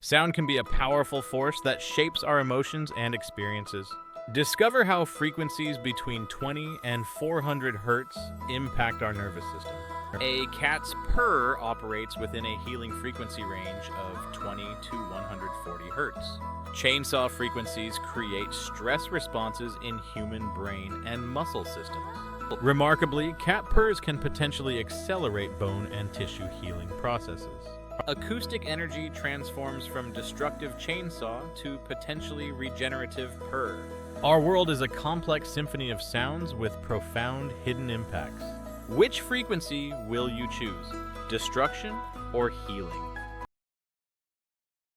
Sound can be a powerful force that shapes our emotions and experiences. Discover how frequencies between 20 and 400 hertz impact our nervous system. A cat's purr operates within a healing frequency range of 20 to 140 hertz. Chainsaw frequencies create stress responses in human brain and muscle systems. Remarkably, cat purrs can potentially accelerate bone and tissue healing processes. Acoustic energy transforms from destructive chainsaw to potentially regenerative purr. Our world is a complex symphony of sounds with profound hidden impacts. Which frequency will you choose? Destruction or healing?